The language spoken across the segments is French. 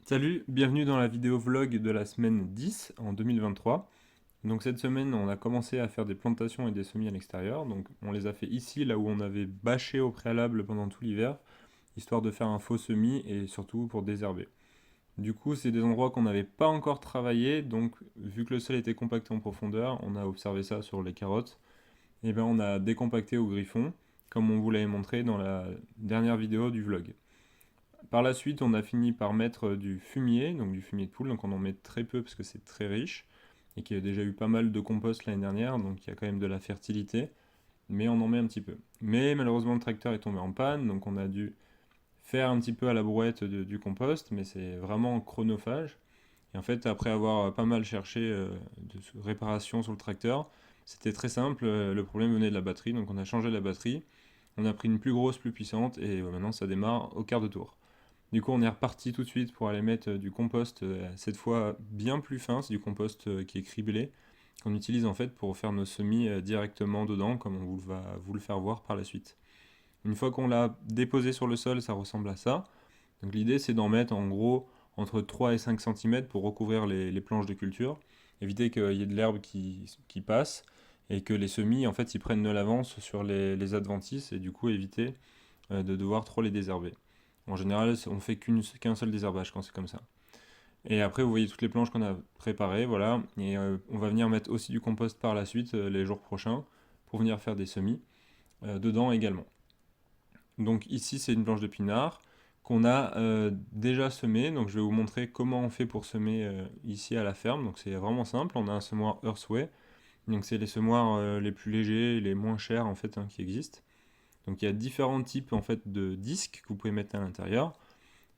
Salut, bienvenue dans la vidéo vlog de la semaine 10 en 2023. Donc cette semaine, on a commencé à faire des plantations et des semis à l'extérieur. Donc on les a fait ici, là où on avait bâché au préalable pendant tout l'hiver, histoire de faire un faux semis et surtout pour désherber. Du coup, c'est des endroits qu'on n'avait pas encore travaillé, donc vu que le sol était compacté en profondeur, on a observé ça sur les carottes, et bien on a décompacté au griffon, comme on vous l'avait montré dans la dernière vidéo du vlog. Par la suite, on a fini par mettre du fumier, donc du fumier de poule, donc on en met très peu parce que c'est très riche, et qu'il y a déjà eu pas mal de compost l'année dernière, donc il y a quand même de la fertilité, mais on en met un petit peu. Mais malheureusement, le tracteur est tombé en panne, donc on a dû faire un petit peu à la brouette du compost, mais c'est vraiment chronophage. Et en fait, après avoir pas mal cherché de réparation sur le tracteur, c'était très simple, le problème venait de la batterie, donc on a changé la batterie, on a pris une plus grosse, plus puissante, et maintenant ça démarre au quart de tour. Du coup, on est reparti tout de suite pour aller mettre du compost, cette fois bien plus fin, c'est du compost qui est criblé, qu'on utilise en fait pour faire nos semis directement dedans, comme on va vous le faire voir par la suite. Une fois qu'on l'a déposé sur le sol, ça ressemble à ça. Donc l'idée, c'est d'en mettre en gros entre 3 et 5 cm pour recouvrir les planches de culture, éviter qu'il y ait de l'herbe qui passe, et que les semis, en fait, ils prennent de l'avance sur les adventices, et du coup éviter de devoir trop les désherber. En général, on fait qu'un seul désherbage quand c'est comme ça. Et après, vous voyez toutes les planches qu'on a préparées, voilà. Et on va venir mettre aussi du compost par la suite, les jours prochains, pour venir faire des semis dedans également. Donc ici, c'est une planche de pinard qu'on a déjà semée. Donc je vais vous montrer comment on fait pour semer ici à la ferme. Donc c'est vraiment simple. On a un semoir Earthway. Donc c'est les semoirs les plus légers, les moins chers en fait qui existent. Donc il y a différents types en fait de disques que vous pouvez mettre à l'intérieur.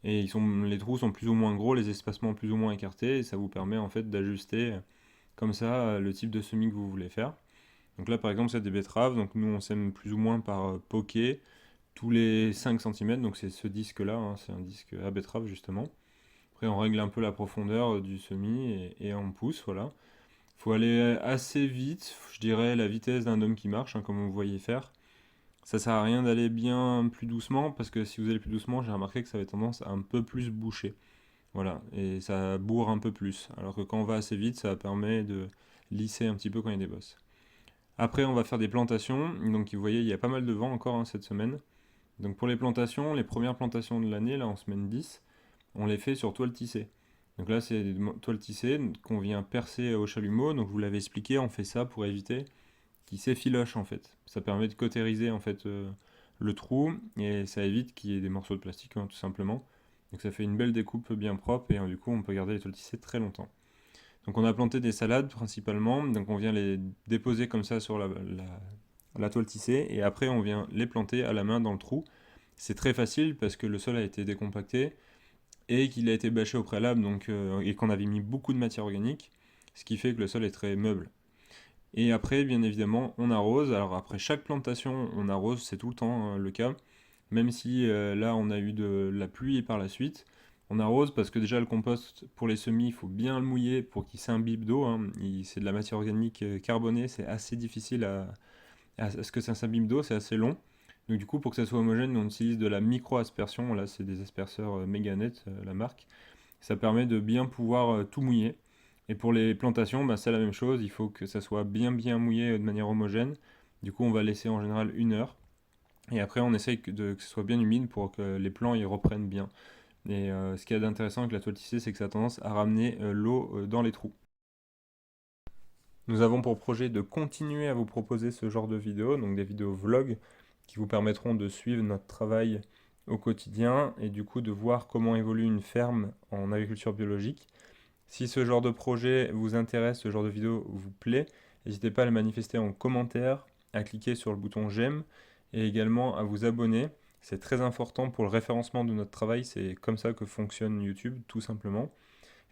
Et les trous sont plus ou moins gros, les espacements plus ou moins écartés, et ça vous permet en fait d'ajuster comme ça le type de semis que vous voulez faire. Donc là par exemple c'est des betteraves, donc nous on sème plus ou moins par poquet tous les 5 cm, donc c'est ce disque là, hein, c'est un disque à betterave justement. Après on règle un peu la profondeur du semis et on pousse, voilà. Il faut aller assez vite, je dirais la vitesse d'un homme qui marche, hein, comme vous voyez faire. Ça sert à rien d'aller bien plus doucement, parce que si vous allez plus doucement, j'ai remarqué que ça avait tendance à un peu plus boucher. Voilà, et ça bourre un peu plus. Alors que quand on va assez vite, ça permet de lisser un petit peu quand il y a des bosses. Après, on va faire des plantations. Donc, vous voyez, il y a pas mal de vent encore cette semaine. Donc, pour les plantations, les premières plantations de l'année, là, en semaine 10, on les fait sur toile tissée. Donc là, c'est des toiles tissées qu'on vient percer au chalumeau. Donc, je vous l'avez expliqué, on fait ça pour éviter qu'il s'effiloche en fait. Ça permet de cautériser en fait le trou et ça évite qu'il y ait des morceaux de plastique, hein, tout simplement. Donc ça fait une belle découpe bien propre et du coup on peut garder les toiles tissées très longtemps. Donc on a planté des salades principalement, donc on vient les déposer comme ça sur la toile tissée et après on vient les planter à la main dans le trou. C'est très facile parce que le sol a été décompacté et qu'il a été bâché au préalable et qu'on avait mis beaucoup de matière organique, ce qui fait que le sol est très meuble. Et après, bien évidemment, on arrose. Alors après chaque plantation, on arrose, c'est tout le temps le cas. Même si là, on a eu de la pluie par la suite. On arrose parce que déjà le compost pour les semis, il faut bien le mouiller pour qu'il s'imbibe d'eau, hein. C'est de la matière organique carbonée, c'est assez difficile à ce que ça s'imbibe d'eau, c'est assez long. Donc du coup, pour que ça soit homogène, on utilise de la micro-aspersion. Là, c'est des asperceurs Meganet, la marque. Ça permet de bien pouvoir tout mouiller. Et pour les plantations, bah, c'est la même chose, il faut que ça soit bien mouillé de manière homogène. Du coup, on va laisser en général 1 heure. Et après, on essaye que ce soit bien humide pour que les plants y reprennent bien. Et ce qu'il y a d'intéressant avec la toile tissée, c'est que ça a tendance à ramener l'eau dans les trous. Nous avons pour projet de continuer à vous proposer ce genre de vidéos, donc des vidéos vlog, qui vous permettront de suivre notre travail au quotidien et du coup de voir comment évolue une ferme en agriculture biologique. Si ce genre de projet vous intéresse, ce genre de vidéo vous plaît, n'hésitez pas à le manifester en commentaire, à cliquer sur le bouton j'aime et également à vous abonner. C'est très important pour le référencement de notre travail, c'est comme ça que fonctionne YouTube tout simplement.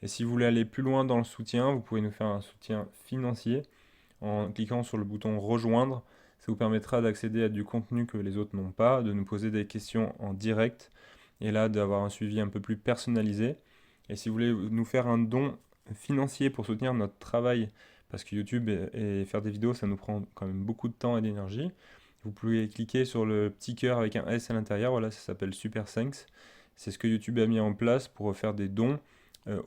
Et si vous voulez aller plus loin dans le soutien, vous pouvez nous faire un soutien financier en cliquant sur le bouton rejoindre. Ça vous permettra d'accéder à du contenu que les autres n'ont pas, de nous poser des questions en direct et là d'avoir un suivi un peu plus personnalisé. Et si vous voulez nous faire un don financier pour soutenir notre travail parce que YouTube et faire des vidéos, ça nous prend quand même beaucoup de temps et d'énergie. Vous pouvez cliquer sur le petit cœur avec un S à l'intérieur, voilà, ça s'appelle Super Thanks. C'est ce que YouTube a mis en place pour faire des dons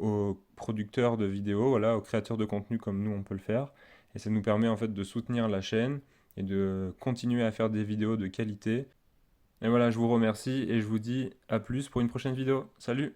aux producteurs de vidéos, voilà, aux créateurs de contenu comme nous on peut le faire. Et ça nous permet en fait de soutenir la chaîne et de continuer à faire des vidéos de qualité. Et voilà, je vous remercie et je vous dis à plus pour une prochaine vidéo. Salut!